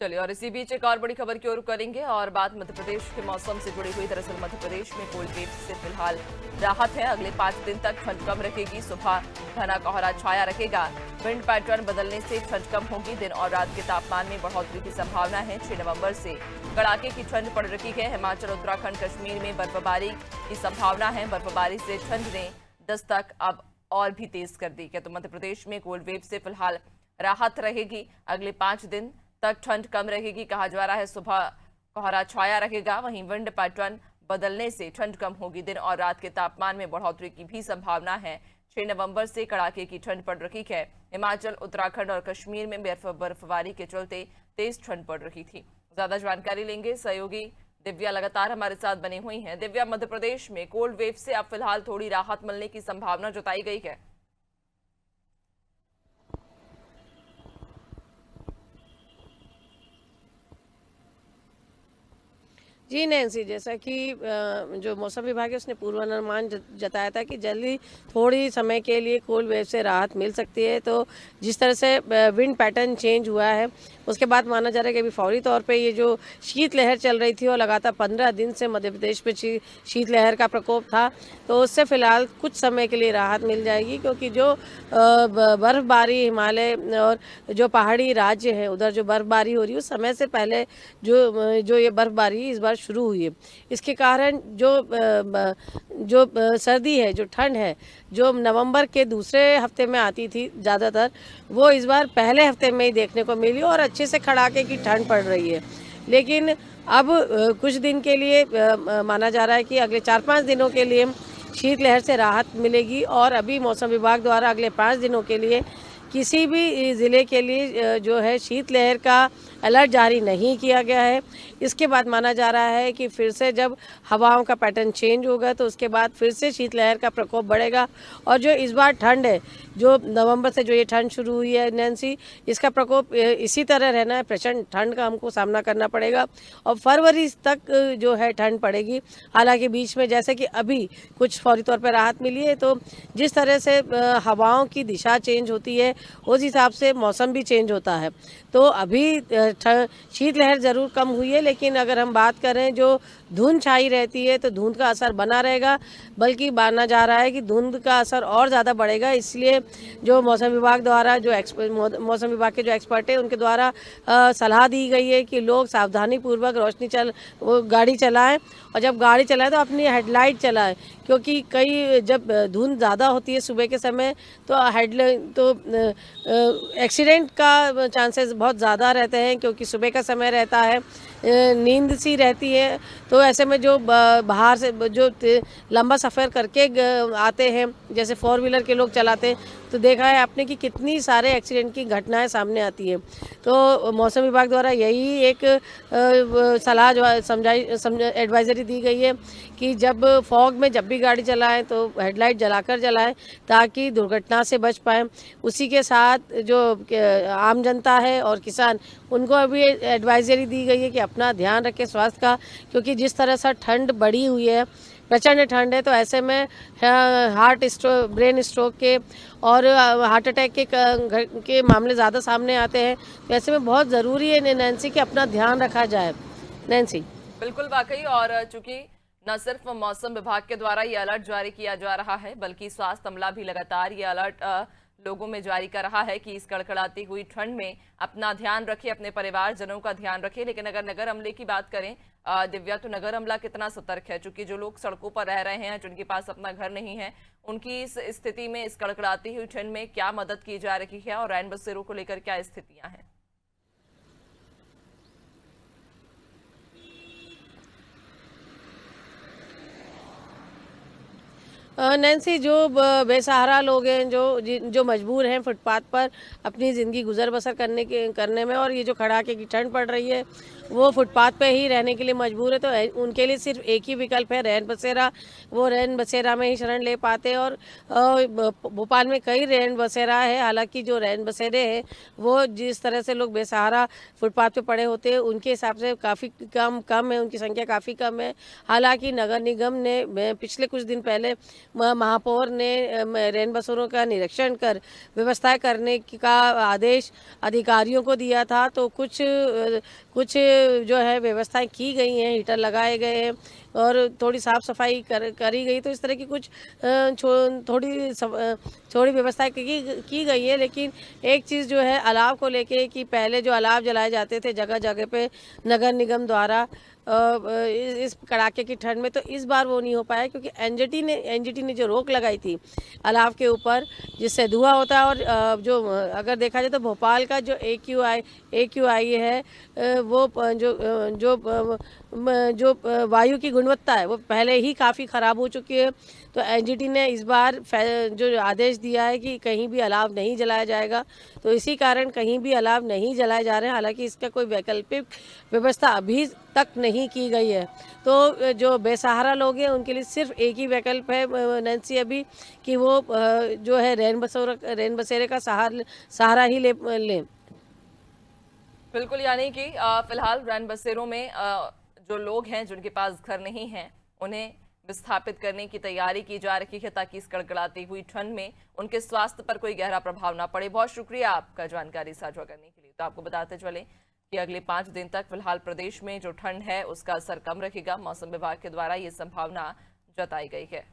चलिए, और इसी बीच एक और बड़ी खबर की ओर करेंगे और बात मध्य प्रदेश के मौसम से जुड़ी हुई। दरअसल मध्य प्रदेश में कोल्ड वेव से फिलहाल राहत है। अगले 5 दिन तक ठंड कम रहेगी। सुबह घना कोहरा छाया रहेगा। विंड पैटर्न बदलने से ठंड कम होगी। दिन और रात के तापमान में बढ़ोतरी की संभावना है। 6 नवंबर से कड़ाके की ठंड पड़ रही है। हिमाचल, उत्तराखंड, कश्मीर में बर्फबारी की संभावना है। बर्फबारी से ठंड ने दस्तक अब और भी तेज कर दी है। तो मध्य प्रदेश में कोल्ड वेव से फिलहाल राहत रहेगी। अगले 5 दिन तक ठंड कम रहेगी। कहा जा रहा है सुबह कोहरा छाया रहेगा। वहीं विंड पैटर्न बदलने से ठंड कम होगी। दिन और रात के तापमान में बढ़ोतरी की भी संभावना है। 6 नवंबर से कड़ाके की ठंड पड़ रही है। हिमाचल, उत्तराखंड और कश्मीर में बर्फबारी के चलते तेज ठंड पड़ रही थी। ज्यादा जानकारी लेंगे, सहयोगी दिव्या लगातार हमारे साथ बनी हुई हैं। दिव्या, मध्य प्रदेश में कोल्ड वेव से अब फिलहाल थोड़ी राहत मिलने की संभावना जताई गई है। जी नैन्सी, जैसा कि जो मौसम विभाग है उसने पूर्वानुमान जताया था कि जल्दी थोड़ी समय के लिए कोल्ड वेव से राहत मिल सकती है। तो जिस तरह से विंड पैटर्न चेंज हुआ है उसके बाद माना जा रहा है कि अभी फौरी तौर पे ये जो शीतलहर चल रही थी और लगातार 15 दिन से मध्य प्रदेश में शीतलहर का प्रकोप था, तो उससे फिलहाल कुछ समय के लिए राहत मिल जाएगी। क्योंकि जो बर्फबारी हिमालय और जो पहाड़ी राज्य हैं उधर जो बर्फबारी हो रही है उस समय से पहले जो ये बर्फबारी इस बार शुरू हुई है। इसके कारण जो सर्दी है, जो ठंड है, जो नवंबर के दूसरे हफ्ते में आती थी ज़्यादातर, वो इस बार पहले हफ्ते में ही देखने को मिली और अच्छे से कड़ाके की ठंड पड़ रही है। लेकिन अब कुछ दिन के लिए माना जा रहा है कि अगले 4-5 दिनों के लिए शीतलहर से राहत मिलेगी। और अभी मौसम विभाग द्वारा अगले 5 दिनों के लिए किसी भी ज़िले के लिए जो है शीतलहर का अलर्ट जारी नहीं किया गया है। इसके बाद माना जा रहा है कि फिर से जब हवाओं का पैटर्न चेंज होगा तो उसके बाद फिर से शीतलहर का प्रकोप बढ़ेगा। और जो इस बार ठंड है, जो नवंबर से जो ये ठंड शुरू हुई है नैन्सी, इसका प्रकोप इसी तरह रहना है। प्रचंड ठंड का हमको सामना करना पड़ेगा और फरवरी तक जो है ठंड पड़ेगी। हालांकि बीच में जैसे कि अभी कुछ फौरी तौर पर राहत मिली है, तो जिस तरह से हवाओं की दिशा चेंज होती है उस हिसाब से मौसम भी चेंज होता है। तो अभी शीतलहर ज़रूर कम हुई है, लेकिन अगर हम बात करें जो धुंध छाई रहती है तो धुंध का असर बना रहेगा। बल्कि माना जा रहा है कि धुंध का असर और ज़्यादा बढ़ेगा। इसलिए जो मौसम विभाग द्वारा मौसम विभाग के जो एक्सपर्ट हैं उनके द्वारा सलाह दी गई है कि लोग सावधानीपूर्वक गाड़ी चलाएं। और जब गाड़ी चलाएं तो अपनी हेडलाइट चलाएं। क्योंकि कई जब धुंध ज़्यादा होती है सुबह के समय तो एक्सीडेंट का चांसेस बहुत ज़्यादा रहते हैं। क्योंकि सुबह का समय रहता है, नींद सी रहती है। तो ऐसे में जो बाहर से जो लंबा सफ़र करके आते हैं, जैसे 4 व्हीलर के लोग चलाते हैं, तो देखा है आपने कि कितनी सारे एक्सीडेंट की घटनाएं सामने आती हैं। तो मौसम विभाग द्वारा यही एक सलाह जो एडवाइजरी दी गई है कि जब फॉग में जब भी गाड़ी चलाएं तो हेडलाइट जलाकर चलाएं ताकि दुर्घटना से बच पाएं। उसी के साथ जो आम जनता है और किसान, उनको अभी एडवाइजरी दी गई है कि अपना ध्यान रखें स्वास्थ्य का। क्योंकि जिस तरह से ठंड बढ़ी हुई है, प्रचंड ठंड है, तो ऐसे में ब्रेन स्ट्रोक के और हार्ट अटैक के मामले ज़्यादा सामने आते हैं। तो ऐसे में बहुत ज़रूरी है नैन्सी कि अपना ध्यान रखा जाए। नैन्सी, बिल्कुल, वाकई। और चूंकि न सिर्फ मौसम विभाग के द्वारा ये अलर्ट जारी किया जा रहा है, बल्कि स्वास्थ्य अमला भी लगातार ये अलर्ट लोगों में जारी कर रहा है कि इस कड़कड़ाती हुई ठंड में अपना ध्यान रखें, अपने परिवारजनों का ध्यान रखें। लेकिन अगर नगर अमले की बात करें दिव्या, तो नगर अमला कितना सतर्क है? चूंकि जो लोग सड़कों पर रह रहे हैं, जिनके पास अपना घर नहीं है, उनकी इस स्थिति में, इस कड़कड़ाती हुई ठंड में क्या मदद की जा रही है और रैन बसेरों को लेकर क्या स्थितियां हैं? नैन्सी, जो बेसहारा लोग हैं, जो मजबूर हैं फुटपाथ पर अपनी ज़िंदगी गुजर बसर करने में, और ये जो कड़ाके की ठंड पड़ रही है वो फुटपाथ पे ही रहने के लिए मजबूर है, तो उनके लिए सिर्फ एक ही विकल्प है रैन बसेरा। वो रैन बसेरा में ही शरण ले पाते हैं। और भोपाल में कई रैन बसेरा है। हालांकि जो रैन बसेरे हैं वो जिस तरह से लोग बेसहारा फुटपाथ पे पड़े होते हैं उनके हिसाब से काफ़ी कम है, उनकी संख्या काफ़ी कम है। हालांकि नगर निगम ने पिछले कुछ दिन पहले महापौर ने रैन बसेरों का निरीक्षण कर व्यवस्था करने का आदेश अधिकारियों को दिया था। तो कुछ जो है व्यवस्थाएं की गई हैं, हीटर लगाए गए हैं और थोड़ी साफ सफाई करी गई। तो इस तरह की कुछ थोड़ी व्यवस्थाएं की गई है। लेकिन एक चीज़ जो है अलाव को लेके कि पहले जो अलाव जलाए जाते थे जगह जगह पे नगर निगम द्वारा इस कड़ाके की ठंड में, तो इस बार वो नहीं हो पाया क्योंकि एनजीटी ने जो रोक लगाई थी अलाव के ऊपर जिससे धुआं होता है। और जो अगर देखा जाए तो भोपाल का जो AQI है वो जो वायु की गुणवत्ता है वो पहले ही काफ़ी ख़राब हो चुकी है। तो एनजीटी ने इस बार जो आदेश दिया है कि कहीं भी अलाव नहीं जलाया जाएगा, तो इसी कारण कहीं भी अलाव नहीं जलाए जा रहे हैं। हालांकि इसका कोई वैकल्पिक व्यवस्था अभी तक नहीं की गई है। तो जो बेसहारा लोग हैं उनके लिए सिर्फ एक ही वैकल्प है नैन्सी अभी कि वो जो है रैन बसेरे का सहारा ही लें। बिल्कुल, यानी कि फिलहाल रैन बसेरों में जो लोग हैं जिनके पास घर नहीं हैं उन्हें विस्थापित करने की तैयारी की जा रही है ताकि इस कड़कड़ाती हुई ठंड में उनके स्वास्थ्य पर कोई गहरा प्रभाव ना पड़े। बहुत शुक्रिया आपका जानकारी साझा करने के लिए। तो आपको बताते चले कि अगले 5 दिन तक फिलहाल प्रदेश में जो ठंड है उसका असर कम रहेगा। मौसम विभाग के द्वारा ये संभावना जताई गई है।